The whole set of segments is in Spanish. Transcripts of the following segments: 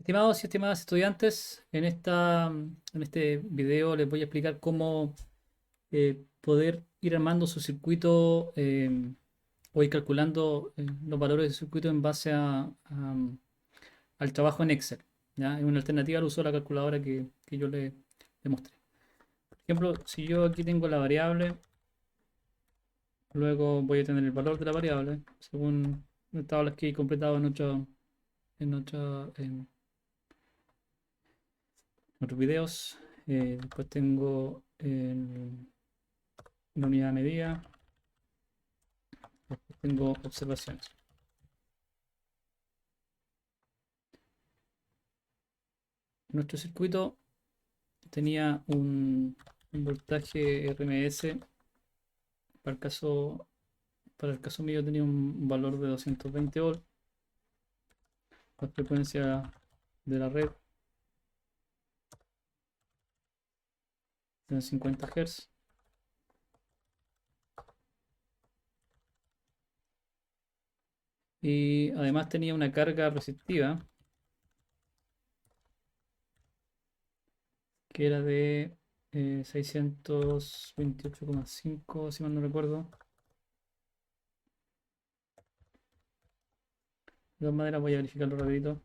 Estimados y estimadas estudiantes, en este video les voy a explicar cómo poder ir armando su circuito o ir calculando los valores del circuito en base al trabajo en Excel. ¿Ya? Es una alternativa al uso de la calculadora que yo le mostré. Por ejemplo, si yo aquí tengo la variable, luego voy a tener el valor de la variable según las tablas que he completado en otro, en otros videos. Después tengo la unidad de medida. Después tengo observaciones. Nuestro circuito tenía un voltaje RMS. Para el caso, para el caso mío tenía un valor de 220 volts. La frecuencia de la red en 50 Hz. Y además tenía una carga resistiva que era de 628,5, si mal no recuerdo. De todas maneras voy a verificarlo rapidito.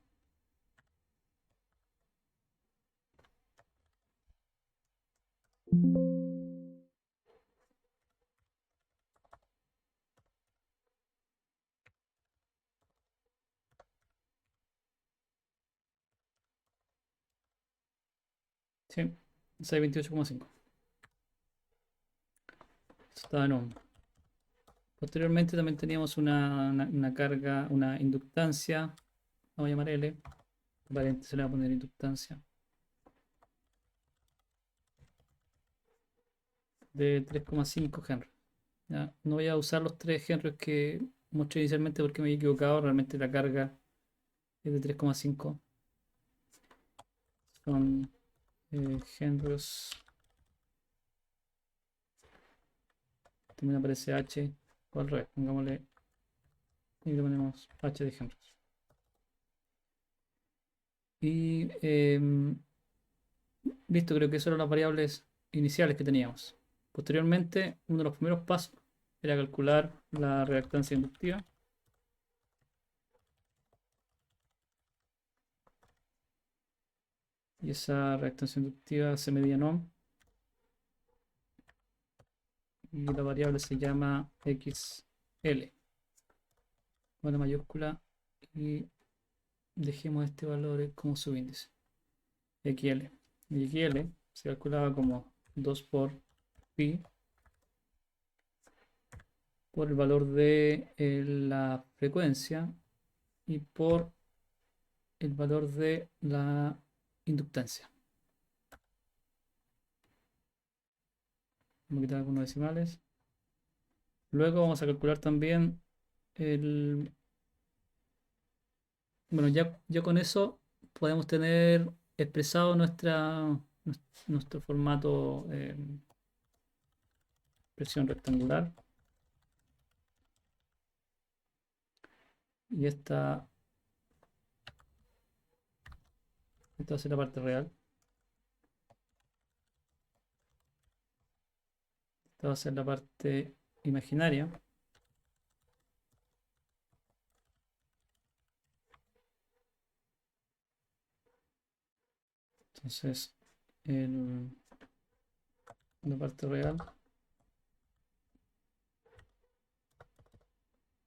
Sí, 628,5. Eso estaba en ohm. Posteriormente también teníamos una carga, una inductancia, vamos a llamar L, se le va a poner inductancia, de 3,5 Henry. ¿Ya? No voy a usar los 3 Henry que mostré inicialmente porque me he equivocado, realmente la carga es de 3,5. Son Henrys, también aparece H, o al revés, pongámosle, y le ponemos H de Henrys. Y listo, creo que esas eran las variables iniciales que teníamos. Posteriormente, uno de los primeros pasos era calcular la reactancia inductiva. Y esa reactancia inductiva se medía en ohm. Y la variable se llama XL, con la mayúscula. Y dejemos este valor como subíndice. XL. Y XL se calculaba como 2 por pi por el valor de la frecuencia y por el valor de la inductancia. Vamos a quitar algunos decimales. Luego vamos a calcular también el... Bueno, ya con eso podemos tener expresado nuestro formato expresión rectangular. Y esta va a ser la parte real. Esta va a ser la parte imaginaria. Entonces, la parte real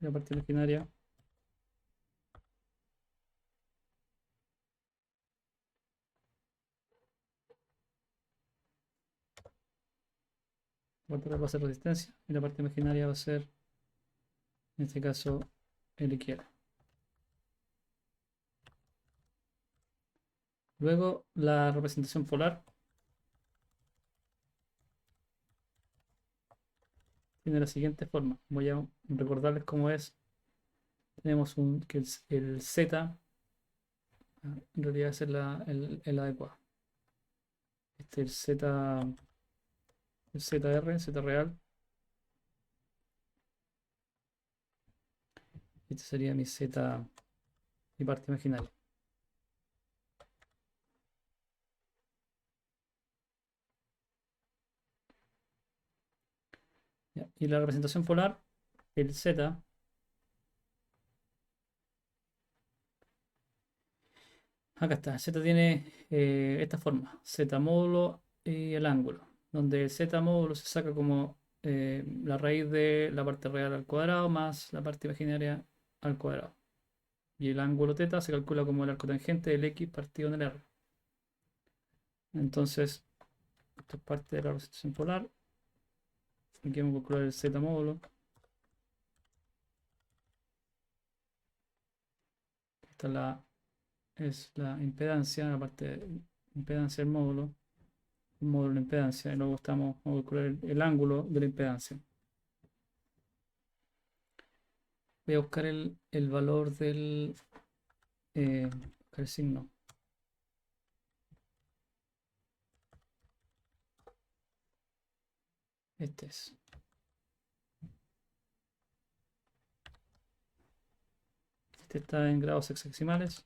y la parte imaginaria. La parte real va a ser resistencia y la parte imaginaria va a ser, en este caso, el XL. Luego, la representación polar tiene la siguiente forma. Voy a recordarles cómo es. Tenemos que el Z, en realidad es el adecuado. Este es el ZR, Z real. Este sería mi Z, mi parte imaginaria. Y la representación polar, el Z, acá está. Z tiene esta forma: Z módulo y el ángulo, donde el Z módulo se saca como la raíz de la parte real al cuadrado más la parte imaginaria al cuadrado. Y el ángulo θ se calcula como el arco tangente del X partido en el R. Entonces, esto es parte de la representación polar. Aquí vamos a calcular el Z módulo. Esta es la impedancia, la parte de impedancia del módulo. Un módulo de impedancia. Y luego vamos a calcular el ángulo de la impedancia. Voy a buscar el valor del buscar el signo. Este es. Este está en grados hexadecimales.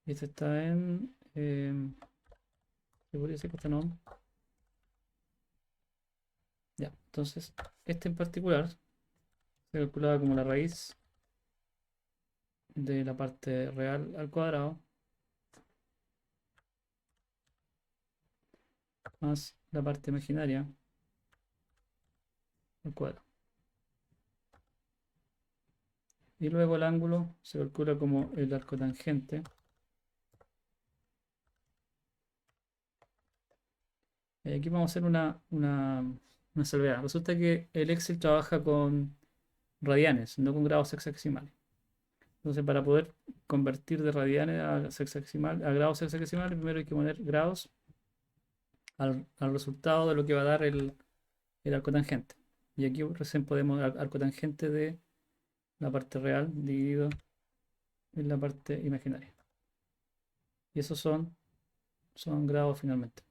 Y este está en. ¿Qué podría ser que no? Ya, entonces, este en particular se calculaba como la raíz de la parte real al cuadrado más la parte imaginaria al cuadrado. Y luego el ángulo se calcula como el arco tangente. Y aquí vamos a hacer una salvedad. Resulta que el Excel trabaja con radianes, no con grados hexadecimales. Entonces, para poder convertir de radianes a grados hexadecimales, primero hay que poner grados al resultado de lo que va a dar el arco tangente. Y aquí recién podemos dar arco tangente de la parte real dividido en la parte imaginaria. Y esos son grados finalmente.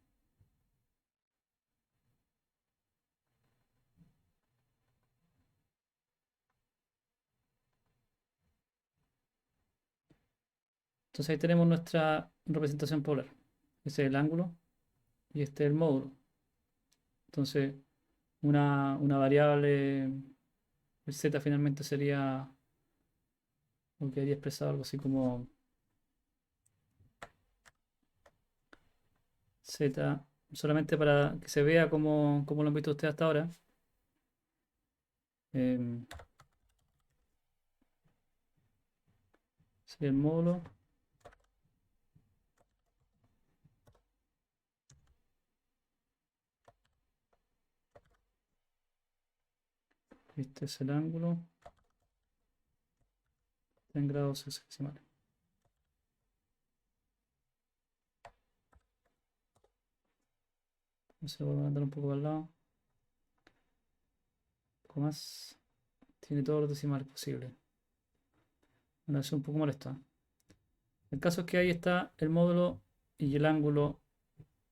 Entonces ahí tenemos nuestra representación polar. Ese es el ángulo y este es el módulo. Entonces, una variable, el z finalmente sería, o quedaría expresado algo así como z, solamente para que se vea como lo han visto ustedes hasta ahora. em, Sería el módulo. Este es el ángulo en grados hexadecimales. Se lo voy a mandar un poco al lado. Un poco más. Tiene todos los decimales posibles. Bueno, eso es un poco molesto, ¿eh? El caso es que ahí está el módulo y el ángulo.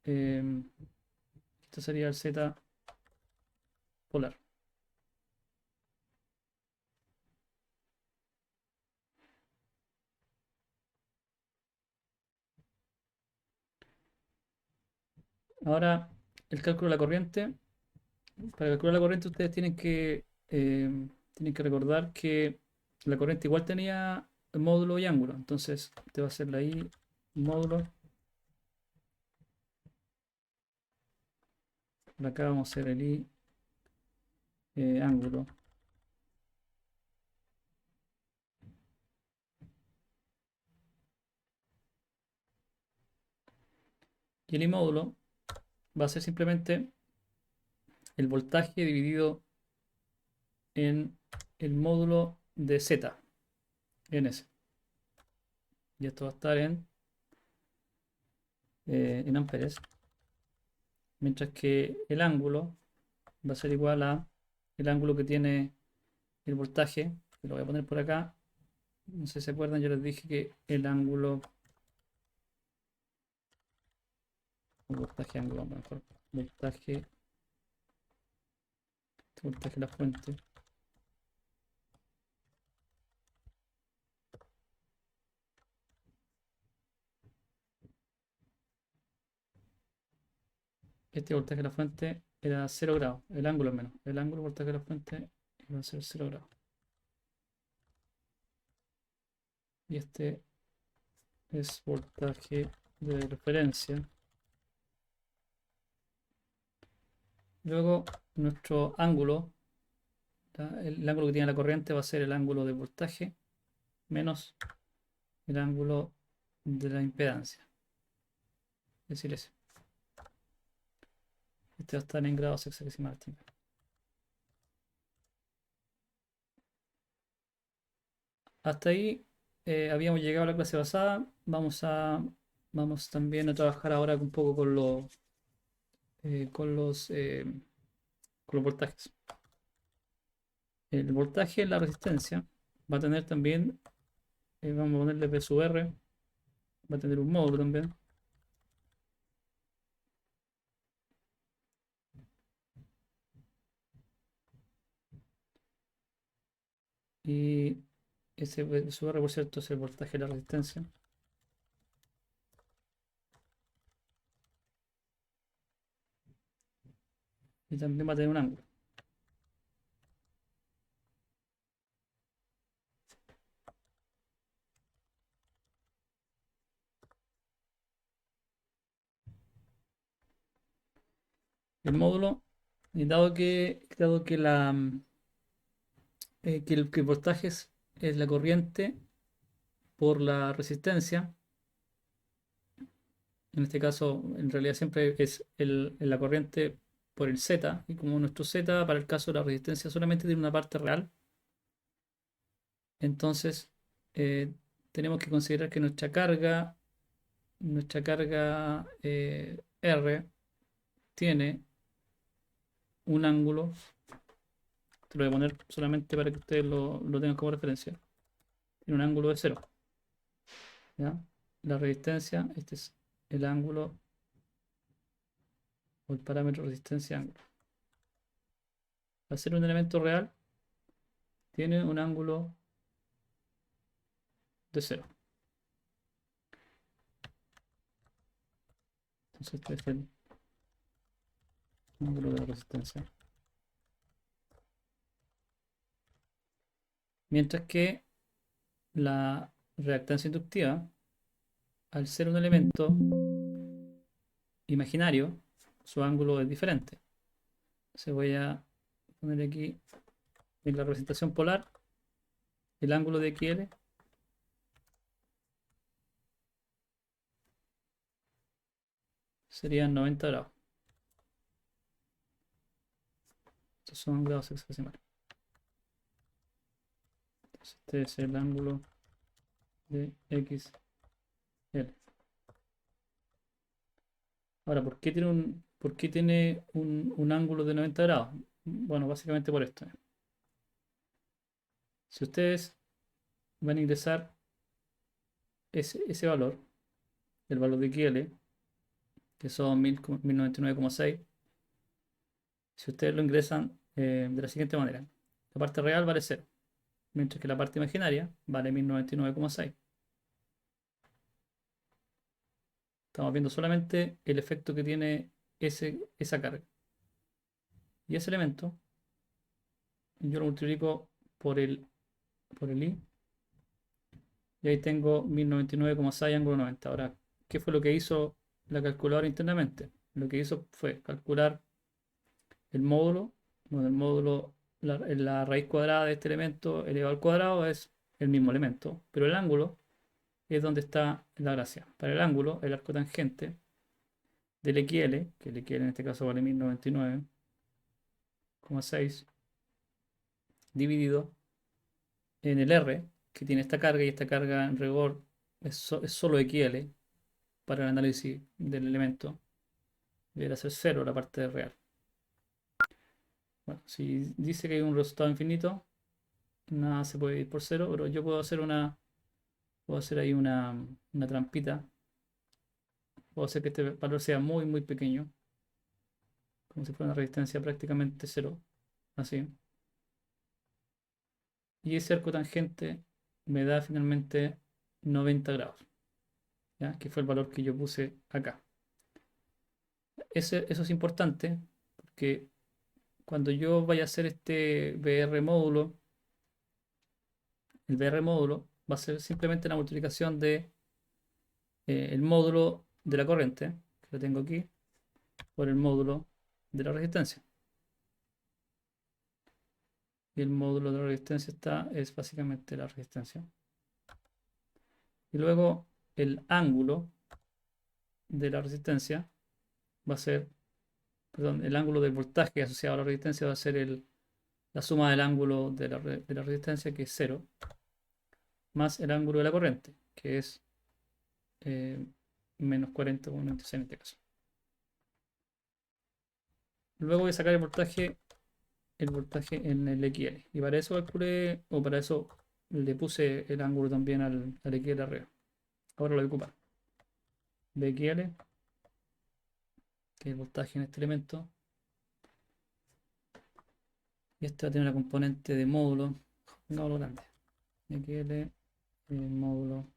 Esto sería el z polar. Ahora, el cálculo de la corriente. Para calcular la corriente ustedes tienen que recordar que la corriente igual tenía módulo y ángulo. Entonces, te va a hacer la I módulo. Por acá vamos a hacer el I ángulo. Y el I módulo va a ser simplemente el voltaje dividido en el módulo de Z, en ese. Y esto va a estar en amperes. Mientras que el ángulo va a ser igual a el ángulo que tiene el voltaje, que lo voy a poner por acá. No sé si se acuerdan, yo les dije que el ángulo, el voltaje ángulo, mejor, voltaje, voltaje la fuente, este voltaje de la fuente era 0 grados, el ángulo al menos. El ángulo voltaje de la fuente iba a ser 0 grados. Y este es voltaje de referencia. Luego nuestro ángulo, el ángulo que tiene la corriente va a ser el ángulo de voltaje menos el ángulo de la impedancia. Es decir, ese. Este va a estar en grados hexadesimales también. Hasta ahí habíamos llegado a la clase pasada. Vamos también a trabajar ahora un poco eh, con los, eh, con los voltajes. El voltaje, la resistencia, va a tener también, vamos a ponerle P sub R, va a tener un módulo también. Y ese P sub R, por cierto, es el voltaje de la resistencia. Y también va a tener un ángulo. El módulo, dado que el voltaje es la corriente por la resistencia, en este caso en realidad siempre es la corriente por el Z, y como nuestro Z para el caso de la resistencia solamente tiene una parte real, entonces eh, tenemos que considerar que nuestra carga R tiene un ángulo, te lo voy a poner solamente para que ustedes lo tengan como referencia, tiene un ángulo de cero. ¿Ya? La resistencia, este es el ángulo o el parámetro resistencia-ángulo. Al ser un elemento real, tiene un ángulo de cero. Entonces este es el ángulo de la resistencia. Mientras que la reactancia inductiva, al ser un elemento imaginario, su ángulo es diferente. Se voy a poner aquí en la representación polar el ángulo de XL serían 90 grados. Estos son grados hexadecimales. Entonces este es el ángulo de XL. Ahora, ¿por qué tiene un ángulo de 90 grados? Bueno, básicamente por esto. Si ustedes van a ingresar ese valor, el valor de XL, que son 1099,6, si ustedes lo ingresan de la siguiente manera: la parte real vale 0, mientras que la parte imaginaria vale 1099,6. Estamos viendo solamente el efecto que tiene esa carga. Y ese elemento, yo lo multiplico por el I, y ahí tengo 1099,6 ángulo 90. Ahora, ¿qué fue lo que hizo la calculadora internamente? Lo que hizo fue calcular el módulo. Bueno, el módulo, la raíz cuadrada de este elemento elevado al cuadrado es el mismo elemento, pero el ángulo es donde está la gracia. Para el ángulo, el arco tangente del XL, que el XL en este caso vale 1099,6, dividido en el R, que tiene esta carga, y esta carga en rigor es solo XL para el análisis del elemento. Debería ser cero la parte real. Bueno, si dice que hay un resultado infinito, nada se puede ir por cero, pero yo puedo hacer ahí una trampita. Puedo hacer que este valor sea muy, muy pequeño, como si fuera una resistencia prácticamente cero, así. Y ese arco tangente me da finalmente 90 grados, ¿ya? Que fue el valor que yo puse acá. eso es importante porque cuando yo vaya a hacer este VR módulo, el VR módulo va a ser simplemente la multiplicación de el módulo de la corriente, que lo tengo aquí, por el módulo de la resistencia. Y el módulo de la resistencia es básicamente la resistencia. Y luego el ángulo de la resistencia va a ser, perdón, el ángulo del voltaje asociado a la resistencia va a ser la suma del ángulo de la resistencia, que es cero, más el ángulo de la corriente, que es eh, menos 40,96 en este caso. Luego voy a sacar el voltaje en el XL. Y para eso calculé, o para eso le puse el ángulo también al XL arriba. Ahora lo voy a ocupar. BXL, que es el voltaje en este elemento. Y este va a tener una componente de módulo. Pongámoslo grande. XL, módulo.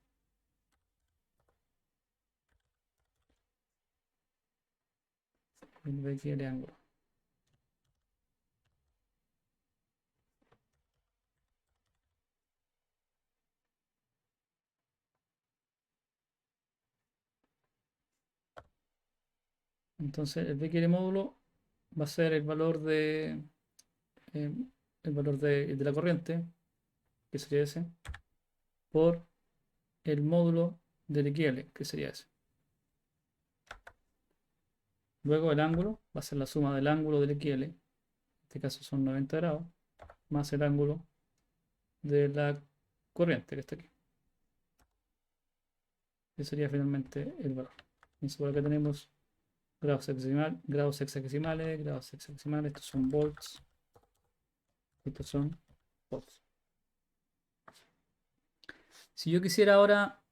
El BXL ángulo. Entonces el BXL módulo va a ser eh, el valor de la corriente, que sería ese, por el módulo del XL, que sería ese. Luego el ángulo va a ser la suma del ángulo del XL, en este caso son 90 grados, más el ángulo de la corriente que está aquí. Que sería finalmente el valor. Entonces por acá tenemos grados hexadesimales, estos son volts, estos son volts. Si yo quisiera ahora,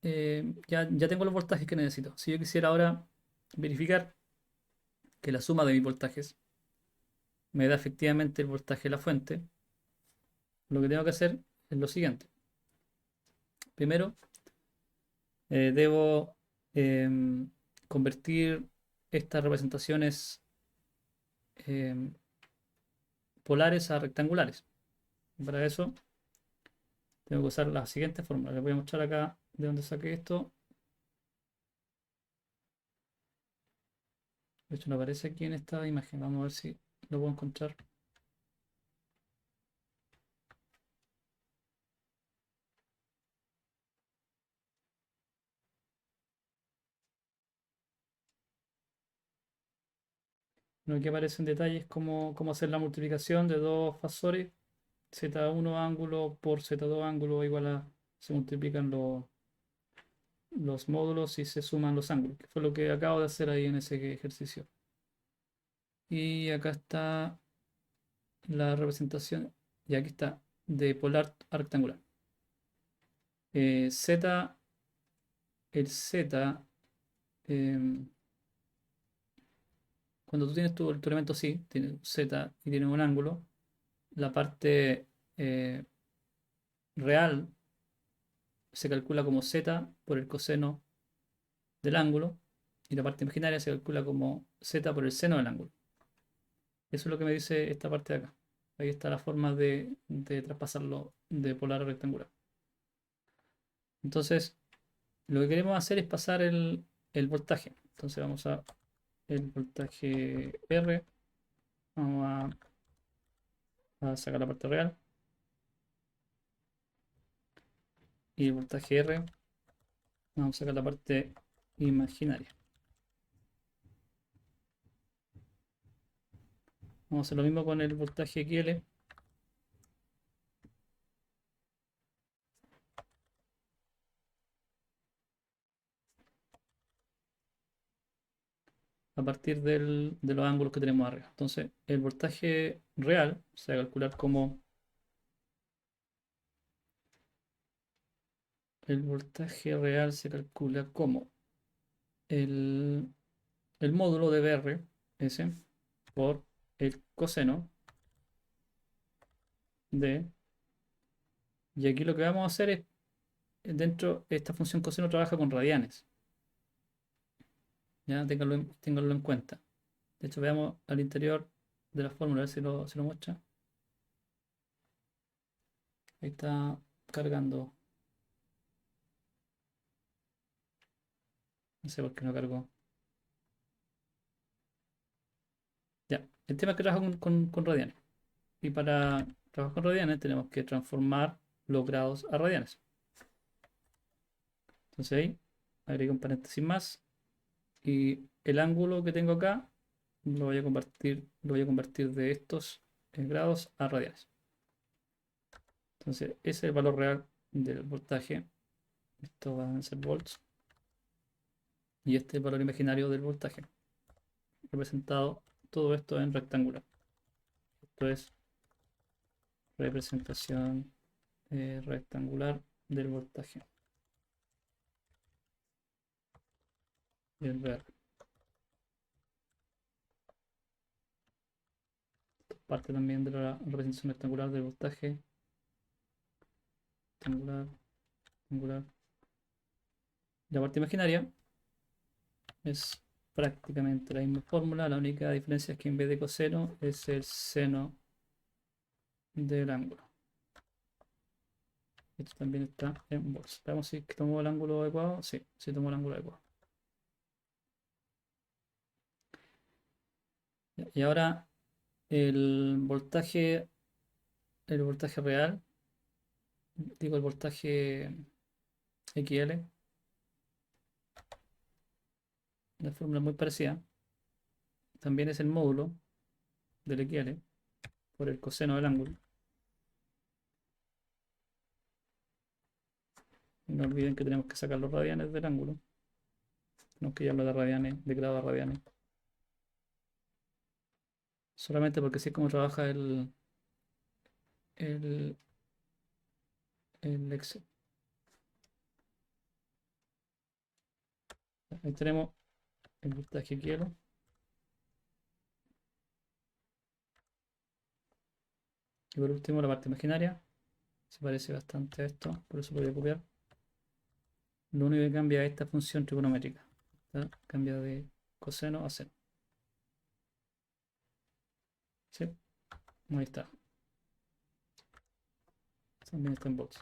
ya tengo los voltajes que necesito. Si yo quisiera ahora verificar que la suma de mis voltajes me da efectivamente el voltaje de la fuente, lo que tengo que hacer es lo siguiente. Primero, debo convertir estas representaciones em, polares a rectangulares. Para eso tengo que usar la siguiente fórmula. Les voy a mostrar acá de dónde saqué esto. De hecho, no aparece aquí en esta imagen. Vamos a ver si lo puedo encontrar. Lo que aparece en detalle es cómo hacer la multiplicación de dos fasores. Z1 ángulo por Z2 ángulo igual a... Se multiplican los módulos y se suman los ángulos, que fue lo que acabo de hacer ahí en ese ejercicio. Y acá está la representación, y aquí está, de polar a rectangular. Z, el Z, em, cuando tú tienes tu elemento así, tiene Z y tiene un ángulo, la parte real se calcula como Z por el coseno del ángulo, y la parte imaginaria se calcula como Z por el seno del ángulo. Eso es lo que me dice esta parte de acá. Ahí está la forma de traspasarlo de polar a rectangular. Entonces, lo que queremos hacer es pasar el voltaje. Entonces vamos a el voltaje R. Vamos a sacar la parte real. Y el voltaje R. Vamos a sacar la parte imaginaria. Vamos a hacer lo mismo con el voltaje XL. A partir de los ángulos que tenemos arriba. Entonces, el voltaje real se va a calcular como el voltaje real se calcula como el, el módulo de BR, ese, por el coseno de. Y aquí lo que vamos a hacer es, dentro, esta función coseno trabaja con radianes. Ya, ténganlo en cuenta. De hecho, veamos al interior de la fórmula, a ver si lo muestra. Ahí está cargando. No sé por qué no cargó. Ya, el tema es que trabaja con radianes. Y para trabajar con radianes tenemos que transformar los grados a radianes. Entonces ahí agrego un paréntesis más. Y el ángulo que tengo acá lo voy a convertir de estos grados a radianes. Entonces ese es el valor real del voltaje. Esto van a ser volts. Y este es el valor imaginario del voltaje. Representado todo esto en rectangular. Esto es representación rectangular del voltaje. Del VR. Parte también de la representación rectangular del voltaje. Rectangular, rectangular. La parte imaginaria es prácticamente la misma fórmula. La única diferencia es que en vez de coseno es el seno del ángulo. Esto también está en volts. Veamos si tomo el ángulo adecuado. Sí, sí tomo el ángulo adecuado. Y ahora el voltaje, el voltaje real, digo el voltaje XL, la fórmula es muy parecida. También es el módulo del XL por el coseno del ángulo. Y no olviden que tenemos que sacar los radianes del ángulo. Tenemos que llevarlo de radianes, de grado a radianes. Solamente porque así es como trabaja el, el Excel. Ahí tenemos el voltaje quiero. Y por último la parte imaginaria. Se parece bastante a esto, por eso lo voy a copiar. Lo único que cambia es esta función trigonométrica. ¿Está? Cambia de coseno a seno. ¿Sí? Ahí está. También está en volts.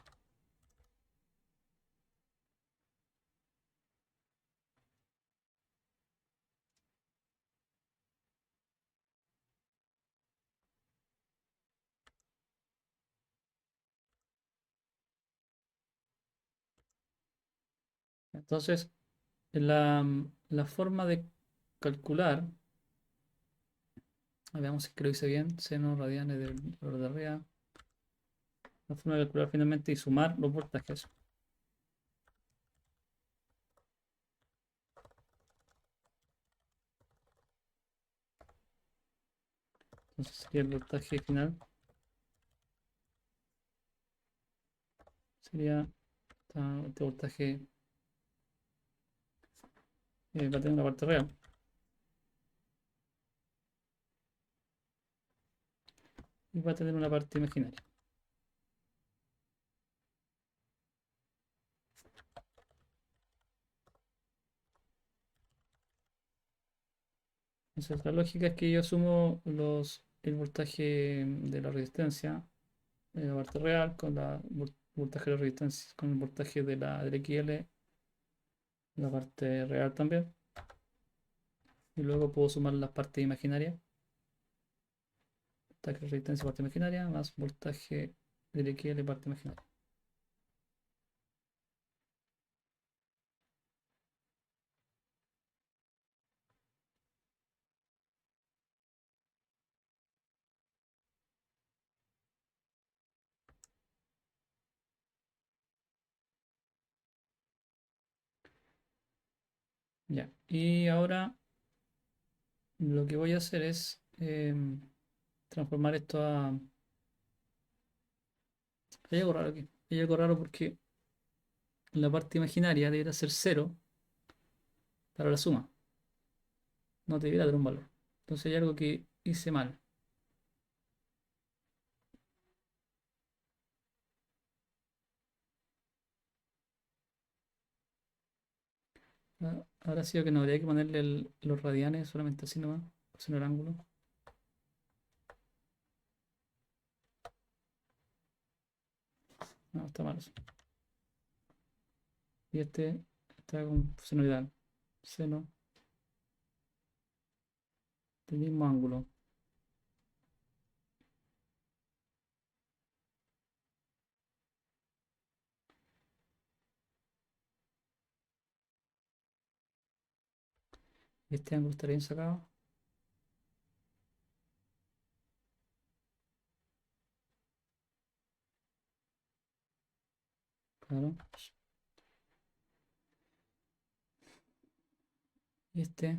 Entonces, la forma de calcular, veamos si lo hice bien, seno radianes del valor de arriba. La forma de calcular finalmente y sumar los voltajes. Entonces sería el voltaje final. Sería este voltaje va a tener una parte real. Y va a tener una parte imaginaria. Entonces la lógica es que yo sumo el voltaje de la resistencia, de la parte real, con la voltaje de la resistencia, con el voltaje del XL, la parte real también. Y luego puedo sumar las partes imaginarias. Voltaje de resistencia, parte imaginaria, más voltaje del XL, parte imaginaria. Ya. Y ahora lo que voy a hacer es transformar esto a... Hay algo raro aquí. Hay algo raro porque la parte imaginaria debería ser cero para la suma. No debería dar un valor. Entonces hay algo que hice mal. Ahora sí que no habría que ponerle los radianes solamente así nomás, haciendo el ángulo. No, está mal eso. Y este está con senoidal. Seno del mismo ángulo. Y este ángulo estaría bien sacado. Claro. Y este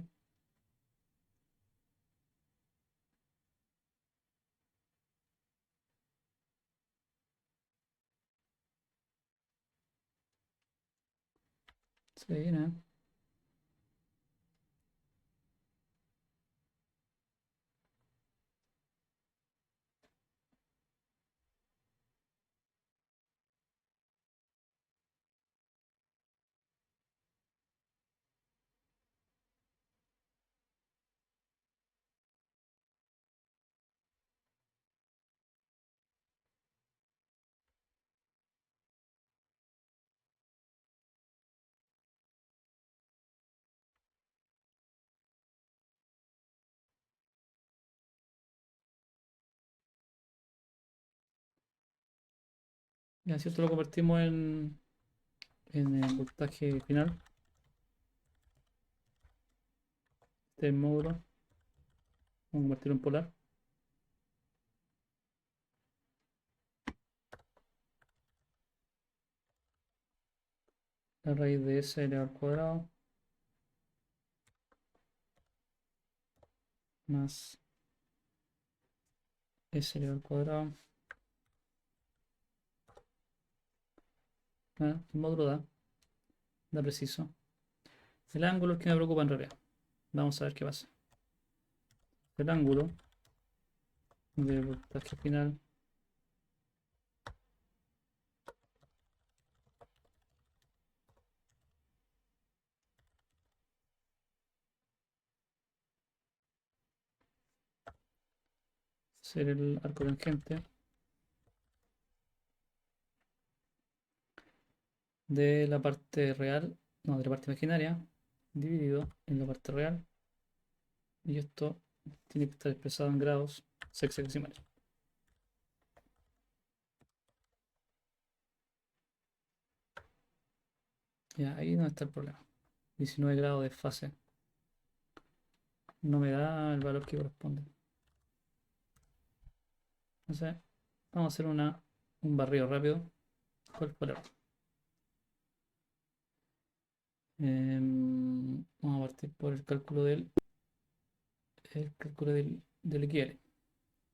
se ve bien, ¿eh? Y así esto lo convertimos en el voltaje final. Este módulo. Vamos a convertirlo en polar. La raíz de s elevado al cuadrado más s elevado al cuadrado. Ah, el módulo da preciso. El ángulo es que me preocupa en realidad. Vamos a ver qué pasa. El ángulo del voltaje final ser el arco tangente de la parte real, no, de la parte imaginaria, dividido en la parte real. Y esto tiene que estar expresado en grados sexagesimales. Ya, ahí no está el problema. 19 grados de fase. No me da el valor que corresponde. Entonces, vamos a hacer un barrido rápido. ¿Cuál fue el error? Vamos a partir por el cálculo del XL.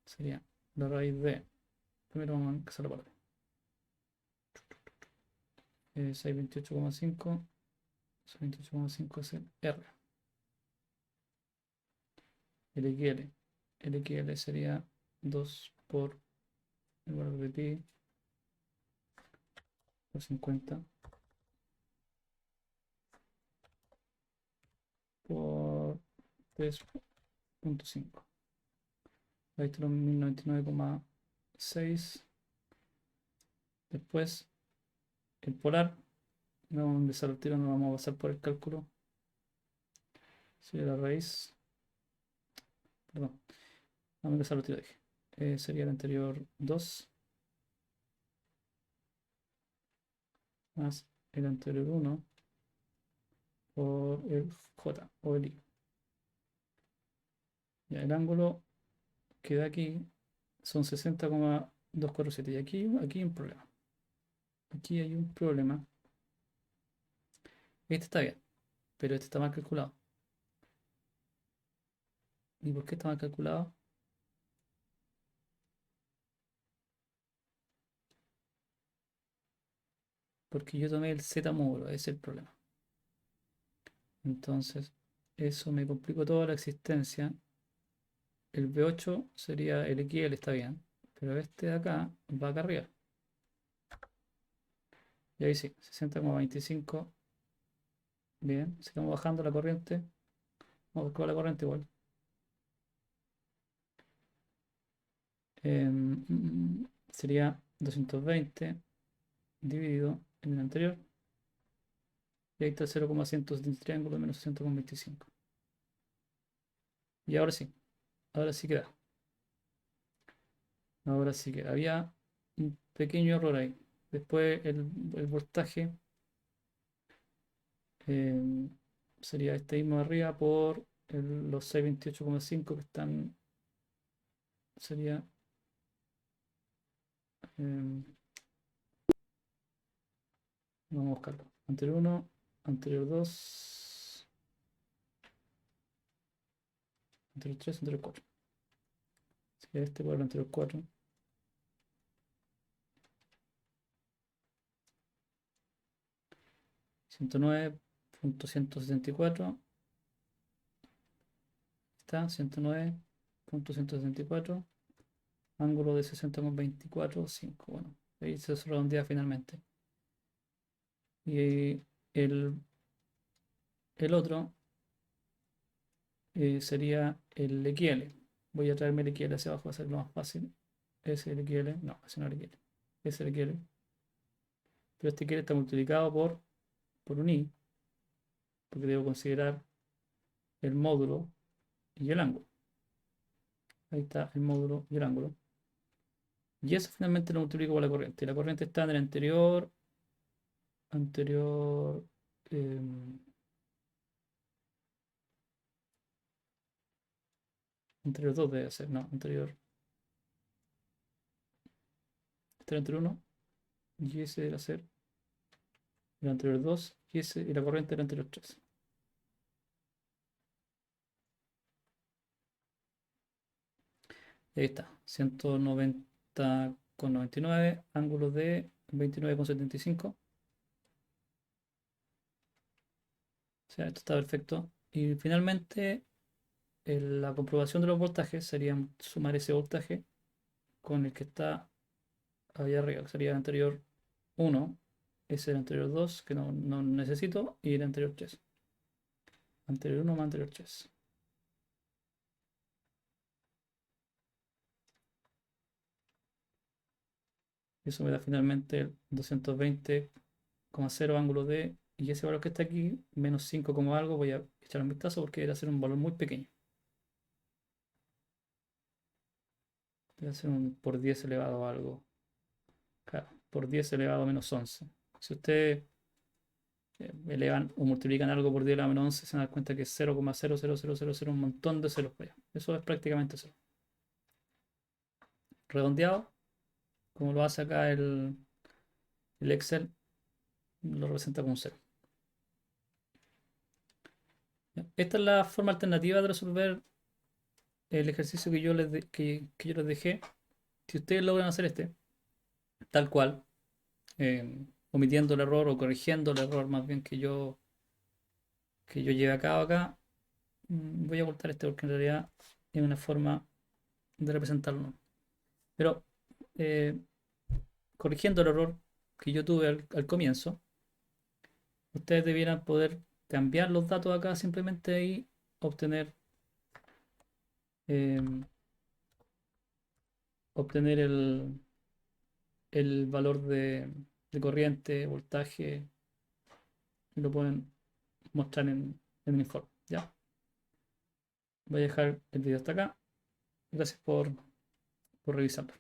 Sería la raíz de. Primero vamos a empezar la parte. 628,5. 628,5 es el R. El XL. El XL sería 2 por el valor de pi por 50 por 3,5. Ahí está los 1099,6. Después el polar. Vamos a empezar el tiro, no vamos a pasar por el cálculo. Sería la raíz. Perdón. Vamos a empezar el tiro, dije. Sería el anterior 2 más el anterior 1 por el J o el I. Ya, el ángulo que da aquí son 60,247. Y aquí hay un problema. Aquí hay un problema. Este está bien, pero este está mal calculado. ¿Y por qué está mal calculado? Porque yo tomé el Z módulo, ese es el problema. Entonces, eso me complicó toda la existencia. El B8 sería el XL, está bien, pero este de acá va acá arriba. Y ahí sí, 60,25 Bien, sigamos bajando la corriente. Vamos a buscar la corriente igual. Sería 220 dividido en el anterior. Y ahí está el 0,170 triángulo menos 60,25. Y ahora sí queda. Ahora sí queda. Había un pequeño error ahí. Después el voltaje em, sería este mismo de arriba por los 628,5 que están. Sería. em, Vamos a buscarlo. Anterior uno, anterior 2, anterior 3, anterior 4. Sería este por el anterior 4. 109,174. Está 109,174. Ángulo de 60,24. 5. Bueno, ahí se redondea finalmente. Y el otro sería el XL. Voy a traerme el XL hacia abajo, va a ser lo más fácil. Ese es el XL. No, ese no es el XL. Ese es el XL. Pero este XL está multiplicado por un I, porque debo considerar el módulo y el ángulo. Ahí está el módulo y el ángulo. Y eso finalmente lo multiplico por la corriente. Y la corriente está en el anterior, em, anterior 2 debe ser, no, anterior 1, y ese debe ser el anterior 2, y la corriente del anterior 3. Ahí está, 190,99, ángulo de 29,75. O sea, esto está perfecto. Y finalmente, la comprobación de los voltajes sería sumar ese voltaje con el que está allá arriba, que sería el anterior 1, ese es el anterior 2, que no necesito, y el anterior 3. Anterior 1 más anterior 3. Eso me da finalmente el 220,0 ángulo de, y ese valor que está aquí, menos 5 como algo, voy a echar un vistazo porque debe ser un valor muy pequeño. Debe ser un por 10 elevado a algo. Claro, por 10 elevado a menos 11. Si ustedes elevan o multiplican algo por 10 elevado a menos 11, se dan cuenta que es 0,00000, un montón de ceros para allá. Eso es prácticamente cero. Redondeado, como lo hace acá el Excel, lo representa como un cero. Esta es la forma alternativa de resolver el ejercicio que yo les dejé. Si ustedes logran hacer tal cual, omitiendo el error o corrigiendo el error más bien que yo lleve a cabo acá, voy a ocultar porque en realidad es una forma de representarlo. Pero eh, corrigiendo el error que yo tuve al comienzo, ustedes debieran poder cambiar los datos acá simplemente y obtener, eh, obtener el valor de corriente, voltaje, y lo pueden mostrar en el informe. ¿Ya? Voy a dejar el video hasta acá. Gracias por revisarlo.